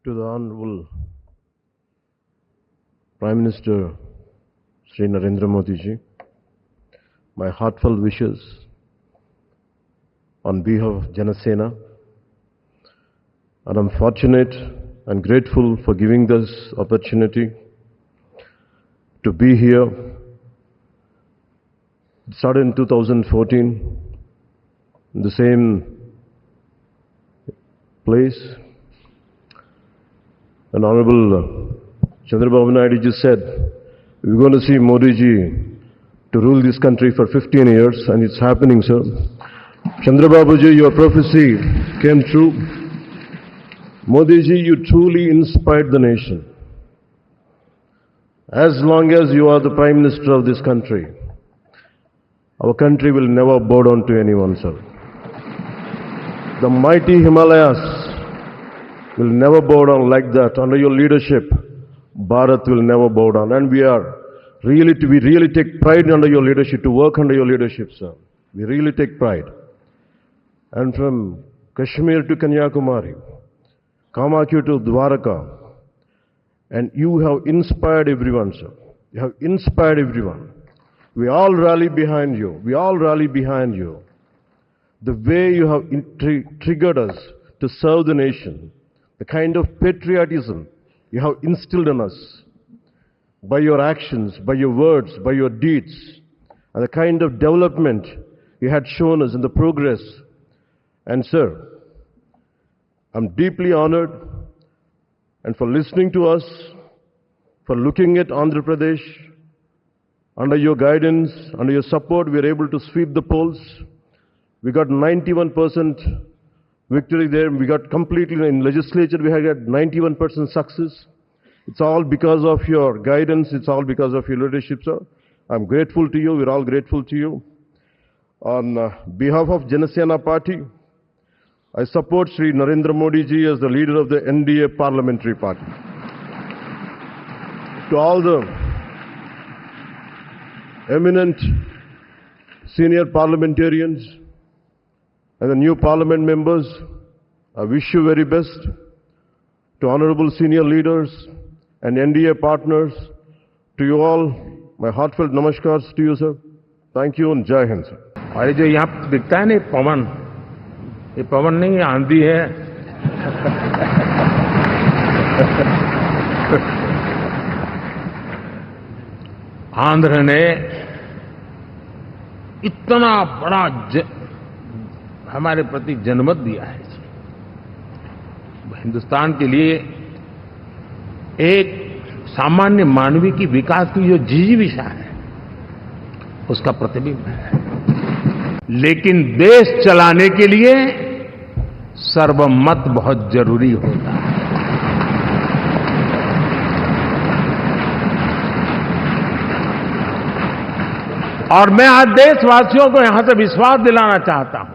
To the Honorable Prime Minister Shri Narendra Modi ji, my heartfelt wishes on behalf of Janasena, and I'm fortunate and grateful for giving this opportunity to be here. It started in 2014 in the same place. And Honorable Chandrababu Naidu ji said, we're going to see Modi ji to rule this country for 15 years, and it's happening, sir. Chandrababu ji, your prophecy came true. Modi ji, you truly inspired the nation. As long as you are the Prime Minister of this country, our country will never bow down to anyone, sir. The mighty Himalayas will never bow down like that. Under your leadership, Bharat will never bow down. And we really take pride under your leadership, to work under your leadership, sir. We really take pride. And from Kashmir to Kanyakumari, Kamakya to Dwaraka, and you have inspired everyone, sir. You have inspired everyone. We all rally behind you. We all rally behind you. The way you have triggered us to serve the nation, the kind of patriotism you have instilled in us by your actions, by your words, by your deeds, and the kind of development you had shown us in the progress. And sir, I'm deeply honored, and for listening to us, for looking at Andhra Pradesh. Under your guidance, under your support, we are able to sweep the polls. We got 91% victory there. We got completely, in legislature, we had 91% success. It's all because of your guidance. It's all because of your leadership, sir. I'm grateful to you. We're all grateful to you. On behalf of Janasena Party, I support Shri Narendra Modi ji as the leader of the NDA Parliamentary Party. To all the eminent senior parliamentarians and the new parliament members, I wish you very best. To honorable senior leaders and NDA partners, to you all, my heartfelt namaskars to you, sir. Thank you and Jai Hind, sir. और जो यहाँ दिखता है ना पवन, ये पवन नहीं, आंधी है। आंध्र ने इतना बड़ा हमारे प्रति जनमत दिया है। हिंदुस्तान के लिए एक सामान्य मानवी की विकास की जो जिजीविषा है, उसका प्रतिबिंब है। लेकिन देश चलाने के लिए सर्वमत बहुत जरूरी होता है। और मैं आज देशवासियों को यहां से विश्वास दिलाना चाहता हूं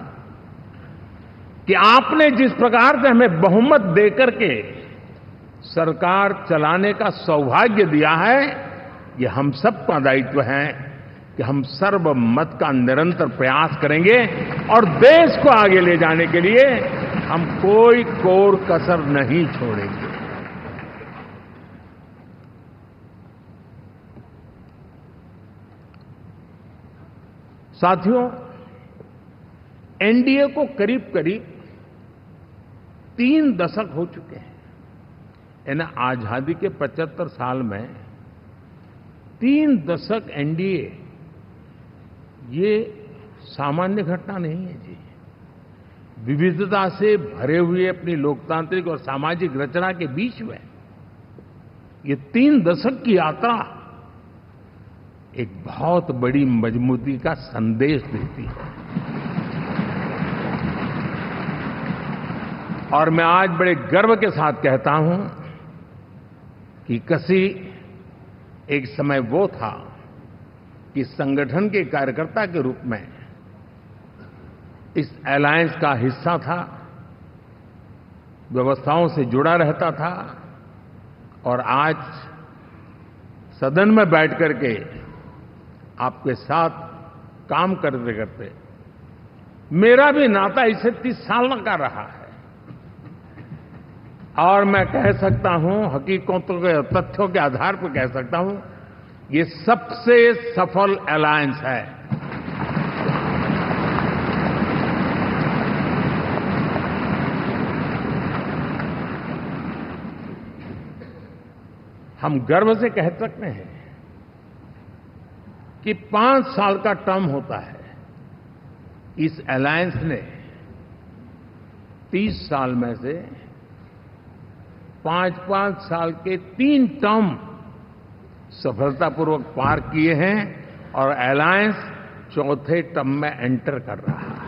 कि आपने जिस प्रकार से हमें बहुमत देकर के सरकार चलाने का सौभाग्य दिया है, ये हम सबका दायित्व है कि हम सर्वमत का निरंतर प्रयास करेंगे और देश को आगे ले जाने के लिए हम कोई कोर कसर नहीं छोड़ेंगे। साथियों, एनडीए को करीब करीब 3 दशक हो चुके हैं। यानी आजादी के 75 साल में 3 दशक एनडीए, ये सामान्य घटना नहीं है जी। विविधता से भरे हुए अपनी लोकतांत्रिक और सामाजिक रचना के बीच में ये 3 दशक की यात्रा एक बहुत बड़ी मजबूती का संदेश देती है। और मैं आज बड़े गर्व के साथ कहता हूं कि किसी एक समय वो था कि संगठन के कार्यकर्ता के रूप में इस अलायंस का हिस्सा था, व्यवस्थाओं से जुड़ा रहता था, और आज सदन में बैठ करके आपके साथ काम करते करते मेरा भी नाता इससे 30 साल का रहा है। और मैं कह सकता हूं, हकीकतों के तथ्यों के आधार पर कह सकता हूं, ये सबसे सफल अलायंस है। हम गर्व से कह सकते हैं कि 5 साल का टर्म होता है। इस अलायंस ने 30 साल में से 5-5 साल के 3 टर्म सफलतापूर्वक पार किए हैं और अलायंस चौथे टर्म में एंटर कर रहा है।